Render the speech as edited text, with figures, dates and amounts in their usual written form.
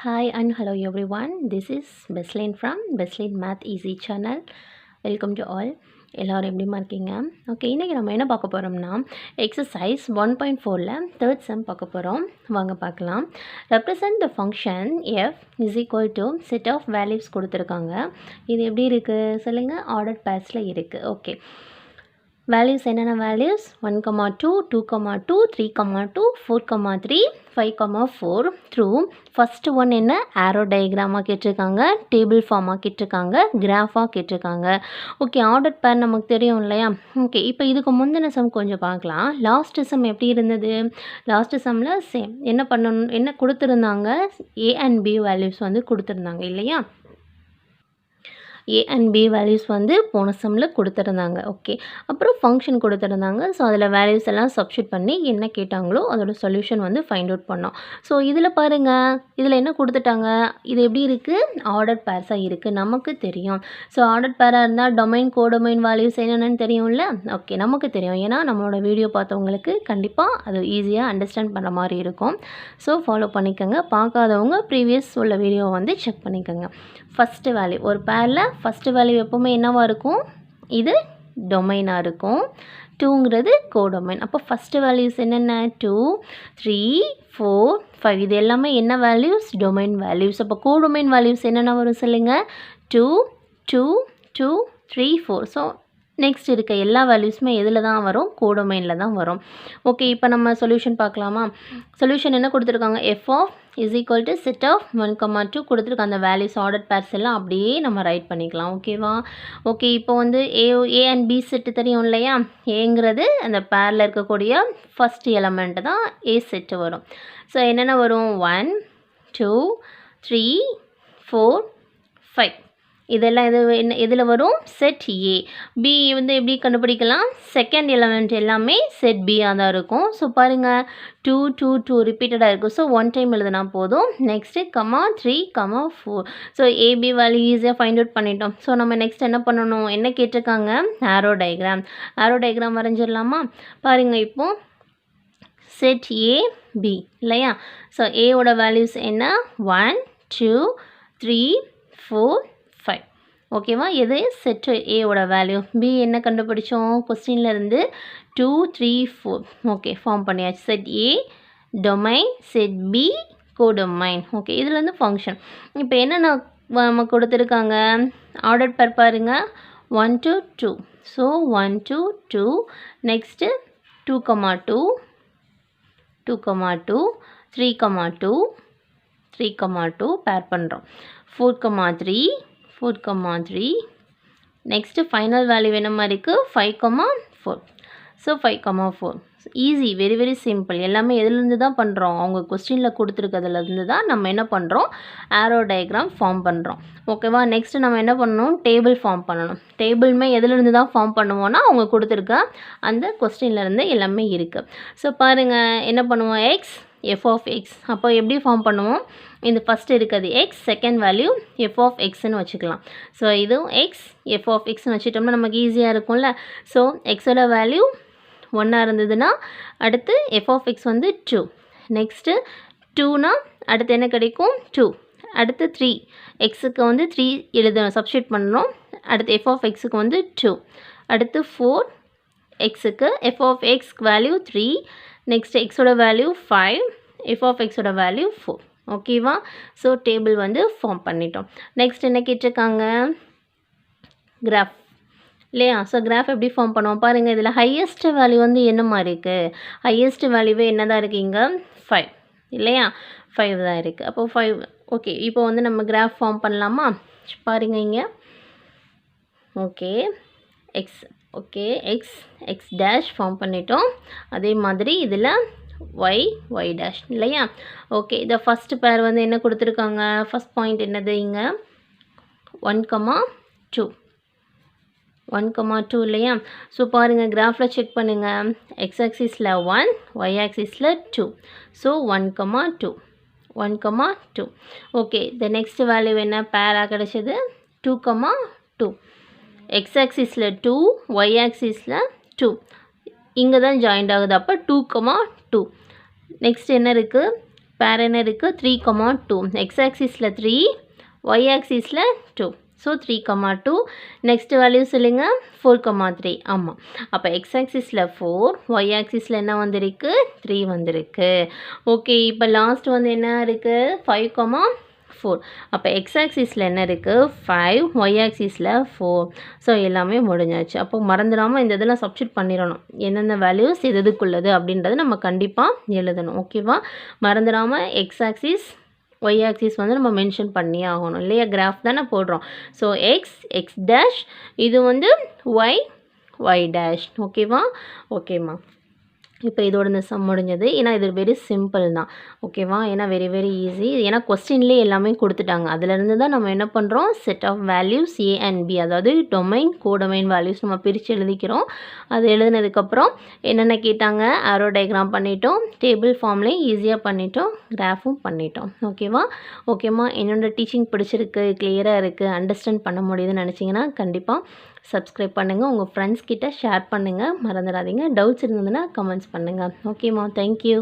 Hi and hello everyone. This is Beslin from Beslin Math Easy channel. Welcome to all. எல்லோரும் எப்படிமா இருக்கீங்க? Okay, இன்றைக்கி நம்ம என்ன பார்க்க போகிறோம்னா எக்ஸசைஸ் 1.4ல் தேர்ட் சம் பார்க்க போகிறோம். வாங்க பார்க்கலாம். Represent the function F is equal to set of values கொடுத்துருக்காங்க. இது எப்படி இருக்குது சொல்லுங்கள். ஆர்டர் பேர்ஸில் இருக்குது. ஓகே, வேல்யூஸ் என்னென்ன வேல்யூஸ் 1,2 2,2 3,2 4,3 5,4 த்ரூ ஃபஸ்ட்டு ஒன் என்ன ஆரோ டயக்ராமாக கேட்டிருக்காங்க, டேபிள் ஃபார்மாக கேட்டிருக்காங்க, கிராஃபாக கேட்டிருக்காங்க. ஓகே, ஆர்டர் பேர் நமக்கு தெரியும் இல்லையா? ஓகே, இப்போ இதுக்கு முந்தின சம் கொஞ்சம் பார்க்கலாம். லாஸ்ட் சம் எப்படி இருந்தது? லாஸ்ட் சம்மில் சேம் என்ன பண்ணணும், என்ன கொடுத்துருந்தாங்க, ஏ அண்ட் பி வேல்யூஸ் வந்து கொடுத்துருந்தாங்க இல்லையா? ஏ அண்ட் பி வேல்யூஸ் வந்து போன சம்மில் கொடுத்துருந்தாங்க. ஓகே, அப்புறம் ஃபங்க்ஷன் கொடுத்துருந்தாங்க. ஸோ அதில் வேல்யூஸ் எல்லாம் சப்ஸ்டியூட் பண்ணி என்ன கேட்டாங்களோ அதோட சொல்யூஷன் வந்து ஃபைண்ட் அவுட் பண்ணோம். ஸோ இதில் பாருங்கள், இதில் என்ன கொடுத்துட்டாங்க, இது எப்படி இருக்குது, ஆர்டர் பேர்ஸாக இருக்குது, நமக்கு தெரியும். ஸோ ஆர்டர் பேராக இருந்தால் டொமைன் கோடொமைன் வேல்யூஸ் என்னென்னு தெரியும்ல? ஓகே, நமக்கு தெரியும். ஏன்னா நம்மளோட வீடியோ பார்த்தவங்களுக்கு கண்டிப்பாக அது ஈஸியாக அண்டர்ஸ்டாண்ட் பண்ணுற மாதிரி இருக்கும். ஸோ ஃபாலோ பண்ணிக்கோங்க. பார்க்காதவங்க ப்ரீவியஸ் உள்ள வீடியோவை வந்து செக் பண்ணிக்கோங்க. ஃபஸ்ட்டு வேல்யூ, ஒரு பேரில் ஃபஸ்ட்டு வேல்யூ எப்போவுமே என்னவாக இருக்கும், இது டொமைனாக இருக்கும். 2ங்கிறது கோடொமைன். அப்போ ஃபஸ்ட்டு வேல்யூஸ் என்னென்ன 2 3 4 5 இது எல்லாமே என்ன வேல்யூஸ், டொமைன் வேல்யூஸ். அப்போ கோடொமைன் வேல்யூஸ் என்னென்ன வரும் சொல்லுங்கள். 2 2 2 3 4. ஸோ நெக்ஸ்ட் இருக்க எல்லா வேல்யூஸுமே எதில் தான் வரும், கோடொமைனில் தான் வரும். ஓகே, இப்போ நம்ம சொல்யூஷன் பார்க்கலாமா? சொல்யூஷன் என்ன கொடுத்துருக்காங்க, F of is equal to set of 1,2 கொடுத்துருக்க அந்த வேல்யூஸ் ஆர்டர் பேர்ஸ் எல்லாம் அப்படியே நம்ம ரைட் பண்ணிக்கலாம். ஓகேவா? ஓகே, இப்போ வந்து ஏ அண்ட் பி செட்டு தெரியும் இல்லையா? ஏங்கிறது அந்த பேரில் இருக்கக்கூடிய ஃபஸ்ட் எலமெண்ட்டு தான் ஏ செட்டு வரும். ஸோ என்னென்ன வரும், 1 2 3 4 5 இதெல்லாம் எதில் வரும், செட் ஏ. பி வந்து எப்படி கண்டுபிடிக்கலாம், செகண்ட் எலமெண்ட் எல்லாமே செட் பியாக தான் இருக்கும். ஸோ பாருங்கள் 2 2 2 ரிப்பீட்டடாக இருக்கும். ஸோ ஒன் டைம் எழுதுனா போதும். நெக்ஸ்ட்டு 3 4. ஸோ ஏபி வேல்யூ ஈஸியாக ஃபைண்ட் அவுட் பண்ணிட்டோம். ஸோ நம்ம நெக்ஸ்ட் என்ன பண்ணணும், என்ன கேட்டிருக்காங்க, ஆரோ டயக்ராம். ஆரோ டயக்ராம் வரைஞ்சிடலாமா? பாருங்கள், இப்போது செட் ஏ பி இல்லையா? ஸோ ஏவோட வேல்யூஸ் என்ன 1 2 3 4 5. ஓகேவா? எது செட் ஏவோட வேல்யூ. பி என்ன கண்டுபிடிச்சோம், கொஸ்டின்ல இருந்து 2 3 4. ஓகே, ஃபார்ம் பண்ணியாச்சு. Set A domain, set B codomain. Okay, இதுலேருந்து ஃபங்க்ஷன். இப்போ என்னென்ன நமக்கு கொடுத்துருக்காங்க, ஆர்டர் பேர் பாருங்கள் 1 to 2. So 1 to 2. நெக்ஸ்ட்டு 2,2 2,2 3,2 3,2 பேர் பண்ணுறோம். 4,3 4,3. நெக்ஸ்ட்டு ஃபைனல் வேல்யூ என்ன இருக்குது 5,4. So 5,4. Easy, very very simple. எல்லாமே எதுலேருந்து தான் பண்ணுறோம், அவங்க கொஸ்டினில் கொடுத்துருக்கிறதுலேருந்து தான் நம்ம என்ன பண்ணுறோம், ஆரோ டயக்ராம் ஃபார்ம் பண்ணுறோம். ஓகேவா? நெக்ஸ்ட்டு நம்ம என்ன பண்ணணும், டேபிள் ஃபார்ம் பண்ணணும். டேபிளுமே எதுலேருந்து தான் ஃபார்ம் பண்ணுவோன்னா அவங்க கொடுத்துருக்க அந்த கொஸ்டின்லேருந்து எல்லாமே இருக்குது. ஸோ பாருங்கள், என்ன பண்ணுவோம், எக்ஸ் எஃப் ஆஃப் எக்ஸ். அப்போ எப்படி ஃபார்ம் பண்ணுவோம், இந்த ஃபஸ்ட்டு இருக்கிறது X, second value F of எக்ஸ்ன்னு வச்சுக்கலாம். ஸோ இதுவும் எக்ஸ் எஃப் ஆஃப் எக்ஸ்ன்னு வச்சுட்டோம்னா நமக்கு ஈஸியாக இருக்கும்ல. ஸோ எக்ஸோட வேல்யூ 1 இருந்ததுன்னா அடுத்து எஃப் ஆஃப் எக்ஸ் வந்து 2. நெக்ஸ்ட்டு 2னா அடுத்து என்ன கிடைக்கும் 2. அடுத்து 3 எக்ஸுக்கு வந்து 3 எழுதணும், சப்ஸ்டியூட் பண்ணணும். அடுத்து எஃப் ஆஃப் எக்ஸுக்கு வந்து 2. அடுத்து 4 எக்ஸுக்கு எஃப் ஆஃப் எக்ஸ்க்கு வேல்யூ 3. நெக்ஸ்ட் எக்ஸோட வேல்யூ 5, எஃப் ஆஃப் எக்ஸோட வேல்யூ 4. ஓகேவா? ஸோ டேபிள் வந்து ஃபார்ம் பண்ணிட்டோம். நெக்ஸ்ட் என்ன கேட்டிருக்காங்க, கிராஃப் இல்லையா? ஸோ கிராஃப் எப்படி ஃபார்ம் பண்ணுவோம் பாருங்கள். இதில் ஹையஸ்ட் வேல்யூ வந்து என்னமா இருக்குது, ஹையஸ்ட் வேல்யூவே என்ன தான் இருக்குது இங்கே 5 இல்லையா? 5 தான் இருக்குது. அப்போ 5. ஓகே, இப்போ வந்து நம்ம கிராஃப் ஃபார்ம் பண்ணலாமா? பாருங்கள் இங்கே. Okay, X. Okay, X X dash form பண்ணிட்டோம். அதே மாதிரி இதில் ஒய் ஒய் டேஷ் இல்லையா? ஓகே, இதை ஃபஸ்ட்டு பேர் வந்து என்ன கொடுத்துருக்காங்க, ஃபஸ்ட் பாயிண்ட் என்னது இங்கே 1,2 1,2 இல்லையா? ஸோ பாருங்கள், கிராஃபில் செக் பண்ணுங்கள். எக்ஸ் ஆக்சிஸில் 1, ஒய் ஆக்சிஸில் 2. So 1,2 1,2. Okay, the next value என்ன பேராக கிடச்சது 2,2. எக்ஸ் ஆக்சிஸில் 2, ஒய் ஆக்சிஸில் 2. இங்கே தான் ஜாயிண்ட் ஆகுது. அப்போ 2,2. நெக்ஸ்ட் என்ன இருக்குது பேர் என்ன இருக்குது 3,2. எக்ஸ் ஆக்சிஸில் 3, ஒய் ஆக்சிஸில் 2. ஸோ 3,2. நெக்ஸ்ட் வேல்யூ சொல்லுங்கள் 4,3. ஆமாம், அப்போ எக்ஸ் ஆக்சிஸில் 4, ஒய் ஆக்சிஸில் என்ன வந்திருக்கு 3 வந்திருக்கு. ஓகே, இப்போ லாஸ்ட் வந்து என்ன இருக்குது 5,4. அப்போ எக்ஸ் ஆக்சிஸில் என்ன இருக்குது 5, ஒய் ஆக்சிஸில் 4. ஸோ எல்லாமே முடிஞ்சாச்சு. அப்போ மறந்துடாமல் இந்த இதெல்லாம் சப்ஸ்டிட் பண்ணிடணும், எந்தெந்த வேல்யூஸ் எதுக்குள்ளது அப்படின்றது நம்ம கண்டிப்பாக எழுதணும். ஓகேவா, மறந்துடாமல் எக்ஸ் ஆக்சிஸ் ஒய் ஆக்சிஸ் வந்து நம்ம மென்ஷன் பண்ணியே ஆகணும் இல்லையா, கிராஃப் தானே போடுறோம். ஸோ எக்ஸ் டேஷ், இது வந்து ஒய் டேஷ். ஓகேவா, ஓகேம்மா. இப்போ இதோட இந்த சம் முடிஞ்சது. ஏன்னா இது வெரி சிம்பிள் தான். ஓகேவா, ஏன்னா வெரி ஈஸி. ஏன்னா கொஸ்டின்லேயே எல்லாமே கொடுத்துட்டாங்க. அதுலேருந்து தான் நம்ம என்ன பண்ணுறோம், set of values A and B, அதாவது டொமைன் கோடொமைன் வேல்யூஸ் நம்ம பிரித்து எழுதிக்கிறோம். அது எழுதினதுக்கப்புறம் என்னென்ன கேட்டாங்க, ஆரோ டயக்ராம் பண்ணிட்டோம், டேபிள் ஃபார்ம்லேயும் ஈஸியாக பண்ணிட்டோம், கிராஃபும் பண்ணிட்டோம். ஓகேம்மா. என்னோட டீச்சிங் பிடிச்சிருக்கு, கிளியராக இருக்குது, அண்டர்ஸ்டாண்ட் பண்ண முடியுதுன்னு நினச்சிங்கன்னா கண்டிப்பாக சப்ஸ்கிரைப் பண்ணுங்கள், உங்கள் ஃப்ரெண்ட்ஸ் கிட்ட ஷேர் பண்ணுங்கள், மறந்துடாதீங்க. டவுட்ஸ் இருந்ததுன்னா கமெண்ட்ஸ் பண்ணுங்கள். ஓகேம்மா, தேங்க்யூ.